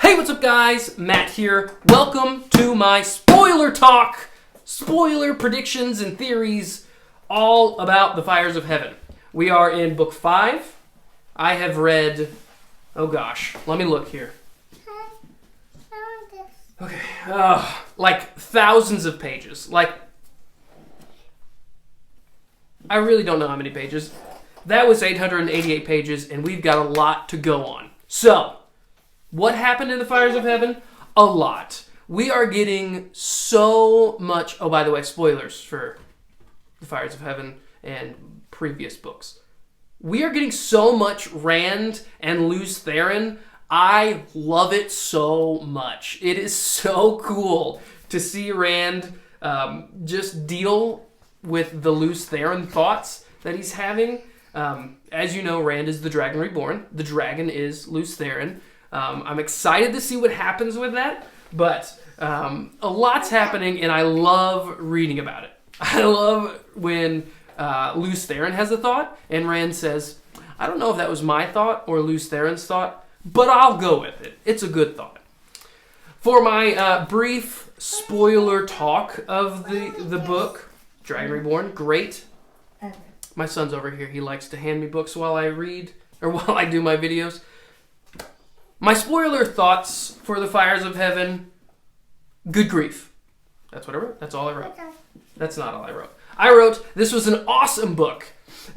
Hey, what's up guys? Matt here. Welcome to my spoiler talk. Spoiler predictions and theories all about the Fires of Heaven. We are in book 5. I have read, oh gosh, let me look here. Okay, like thousands of pages. Like, I really don't know how many pages. That was 888 pages, and we've got a lot to go on. So, what happened in the Fires of Heaven? A lot. We are getting so much... Oh, by the way, spoilers for the Fires of Heaven and previous books. We are getting so much Rand and Lews Therin. I love it so much. It is so cool to see Rand just deal with the Lews Therin thoughts that he's having. As you know, Rand is the Dragon Reborn. The dragon is Lews Therin. I'm excited to see what happens with that, but a lot's happening, and I love reading about it. I love when Lews Therin has a thought, and Rand says, I don't know if that was my thought or Lews Therin's thought, but I'll go with it. It's a good thought. For my brief spoiler talk of the book, Dragon Reborn, great. My son's over here. He likes to hand me books while I read, or while I do my videos. My spoiler thoughts for the Fires of Heaven, good grief. That's what I wrote. That's all I wrote. That's not all I wrote. I wrote, this was an awesome book.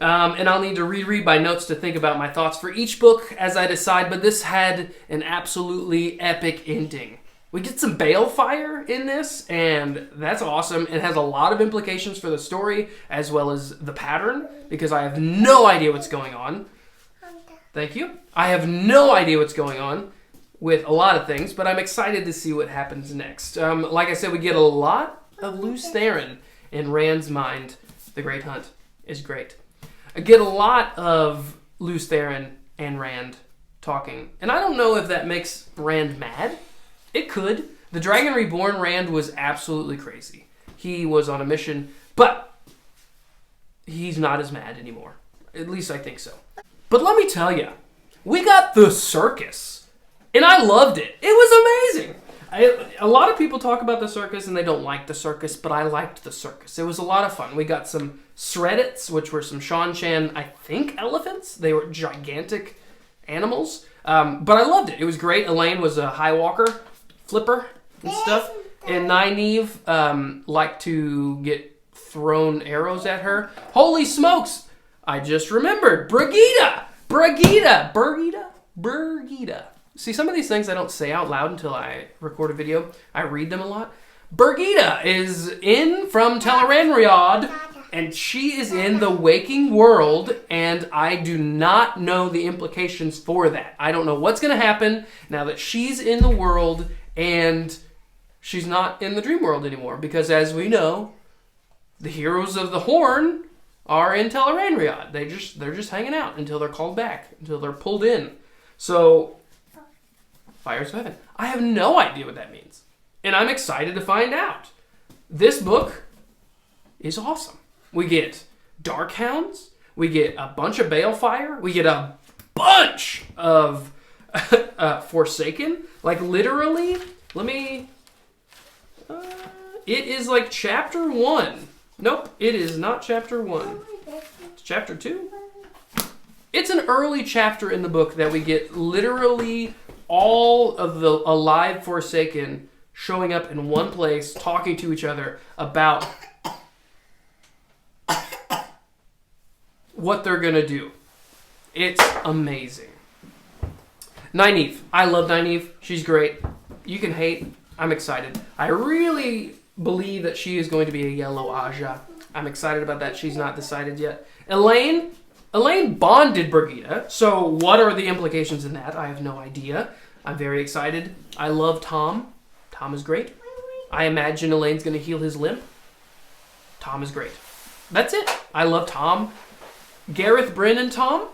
And I'll need to reread my notes to think about my thoughts for each book as I decide, but this had an absolutely epic ending. We get some balefire in this, and that's awesome. It has a lot of implications for the story, as well as the pattern, because I have no idea what's going on. Thank you. I have no idea what's going on with a lot of things, but I'm excited to see what happens next. Like I said, we get a lot of Lews Therin in Rand's mind. The Great Hunt is great. I get a lot of Lews Therin and Rand talking, and I don't know if that makes Rand mad. It could. The Dragon Reborn Rand was absolutely crazy. He was on a mission, but he's not as mad anymore. At least I think so. But let me tell you, we got the circus, and I loved it. It was amazing. A lot of people talk about the circus, and they don't like the circus, but I liked the circus. It was a lot of fun. We got some Sreddits, which were some Shan-Chan, I think, elephants. They were gigantic animals, but I loved it. It was great. Elaine was a high walker, flipper, and stuff, and Nynaeve liked to get thrown arrows at her. Holy smokes! I just remembered. Birgitte! See, some of these things I don't say out loud until I record a video. I read them a lot. Birgitte is in from Tel'aran'rhiod, and she is in the waking world, and I do not know the implications for that. I don't know what's going to happen now that she's in the world, and she's not in the dream world anymore, because as we know, the heroes of the Horn are in Tel'aran'rhiod. They're just hanging out until they're called back, until they're pulled in. So, Fires of Heaven. I have no idea what that means, and I'm excited to find out. This book is awesome. We get Darkhounds. We get a bunch of balefire. We get a bunch of Forsaken. Like literally, let me. It is like chapter 1. Nope, it is not chapter 1. It's chapter 2. It's an early chapter in the book that we get literally all of the alive Forsaken showing up in one place, talking to each other about what they're going to do. It's amazing. Nynaeve. I love Nynaeve. She's great. You can hate. I'm excited. I really believe that she is going to be a yellow Aja. I'm excited about that. She's not decided yet. Elaine bonded Birgitte, so what are the implications in that? I have no idea. I'm very excited. I love Tom. Tom is great. I imagine Elaine's going to heal his limp. Tom is great. That's it. I love Tom. Gareth, Bryn, and Tom.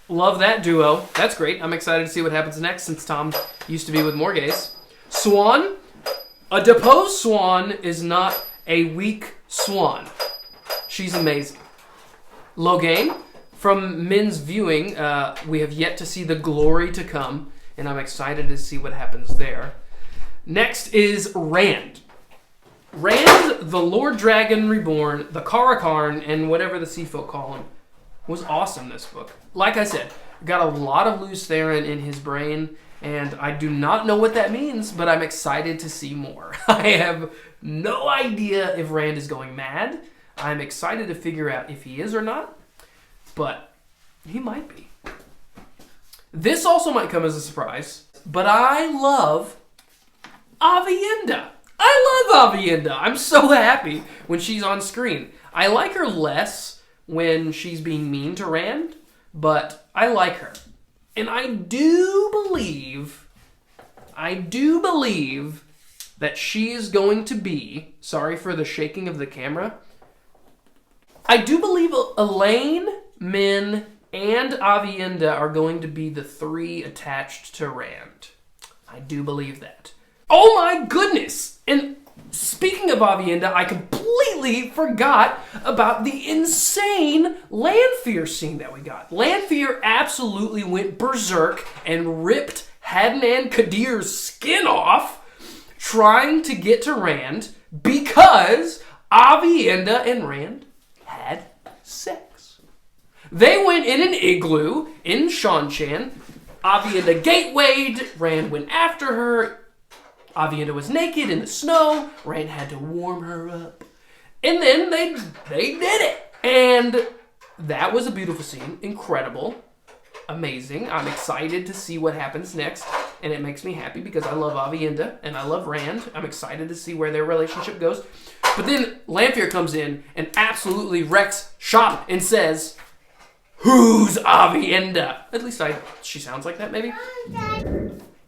Love that duo. That's great. I'm excited to see what happens next, since Tom used to be with Morghese. Siuan. A deposed Siuan is not a weak swan. She's amazing. Logain. From Min's viewing, we have yet to see the glory to come, and I'm excited to see what happens there. Next is Rand. Rand, the Lord Dragon Reborn, the Karakarn, and whatever the Sea Folk call him, was awesome this book. Like I said, got a lot of Lews Therin in his brain, and I do not know what that means, but I'm excited to see more. I have no idea if Rand is going mad. I'm excited to figure out if he is or not, but he might be. This also might come as a surprise, but I love Aviendha. I love Aviendha. I'm so happy when she's on screen. I like her less when she's being mean to Rand, but I like her. And I do believe that she is going to be, sorry for the shaking of the camera, I do believe Elayne, Min, and Aviendha are going to be the three attached to Rand. I do believe that. Oh my goodness! And speaking of Aviendha, I completely forgot about the insane Lanfear scene that we got. Lanfear absolutely went berserk and ripped Hadnan Kadir's skin off trying to get to Rand because Aviendha and Rand had sex. They went in an igloo in Seanchan. Aviendha gatewayed. Rand went after her. Aviendha was naked in the snow. Rand had to warm her up. And then they did it. And that was a beautiful scene. Incredible. Amazing. I'm excited to see what happens next. And it makes me happy because I love Aviendha and I love Rand. I'm excited to see where their relationship goes. But then Lanfear comes in and absolutely wrecks shop and says, "Who's Aviendha?" At least she sounds like that, maybe.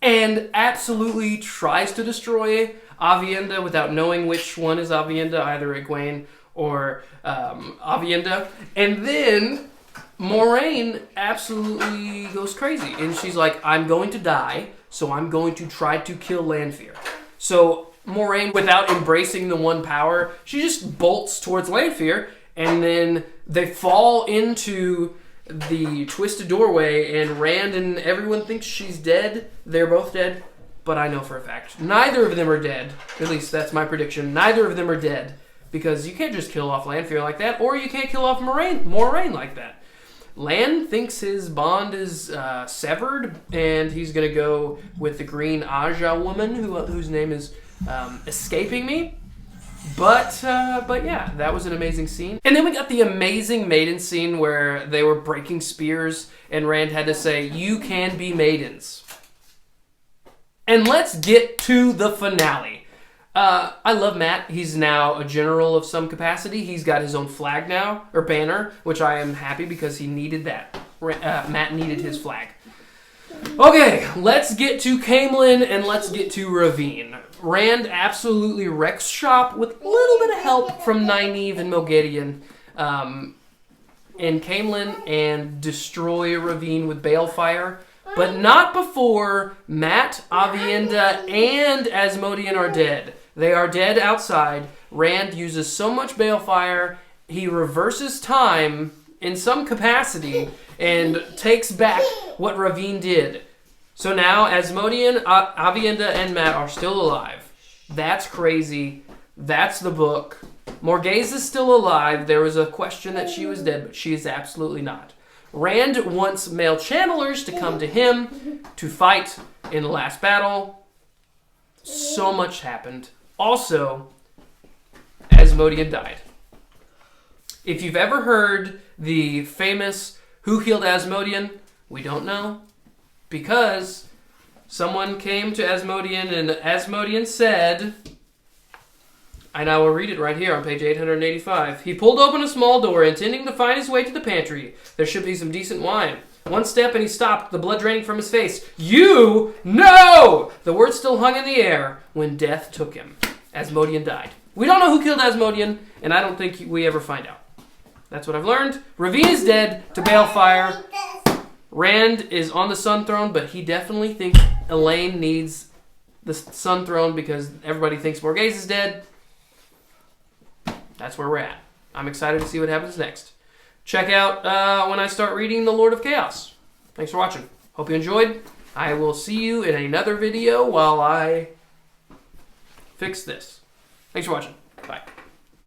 And absolutely tries to destroy Aviendha without knowing which one is Aviendha, either Egwene or Aviendha. And then Moiraine absolutely goes crazy. And she's like, "I'm going to die, so I'm going to try to kill Lanfear." So Moiraine, without embracing the one power, she just bolts towards Lanfear, and then they fall into the twisted doorway, and Rand and everyone thinks she's dead. They're both dead, but I know for a fact neither of them are dead. At least that's my prediction. Neither of them are dead, because you can't just kill off Lanfear like that, or you can't kill off Moiraine like that. Lan thinks his bond is severed, and he's going to go with the green Aja woman, whose name is escaping me. But yeah, that was an amazing scene. And then we got the amazing maiden scene where they were breaking spears, and Rand had to say, "You can be maidens." And let's get to the finale. I love Mat. He's now a general of some capacity. He's got his own flag now, or banner, which I am happy because he needed that. Mat needed his flag. Okay, let's get to Caemlyn and let's get to Ravine. Rand absolutely wrecks shop with a little bit of help from Nynaeve and Moghedien in Caemlyn and destroy Ravine with Balefire. But not before Mat, Aviendha, and Asmodean are dead. They are dead outside. Rand uses so much Balefire, he reverses time in some capacity and takes back what Ravine did. So now Asmodean, Aviendha, and Mat are still alive. That's crazy. That's the book. Morghese is still alive. There was a question that she was dead, but she is absolutely not. Rand wants male channelers to come to him to fight in the last battle. So much happened. Also, Asmodean died. If you've ever heard the famous "Who Killed Asmodean?" we don't know. Because someone came to Asmodean and Asmodean said, and I will read it right here on page 885. "He pulled open a small door, intending to find his way to the pantry. There should be some decent wine. One step and he stopped, the blood draining from his face. You know! The words still hung in the air when death took him. Asmodean died." We don't know who killed Asmodean, and I don't think we ever find out. That's what I've learned. Ravine is dead to Balefire. Rand is on the Sun Throne, but he definitely thinks Elayne needs the Sun Throne because everybody thinks Morghese is dead. That's where we're at. I'm excited to see what happens next. Check out when I start reading The Lord of Chaos. Thanks for watching. Hope you enjoyed. I will see you in another video while I fix this. Thanks for watching.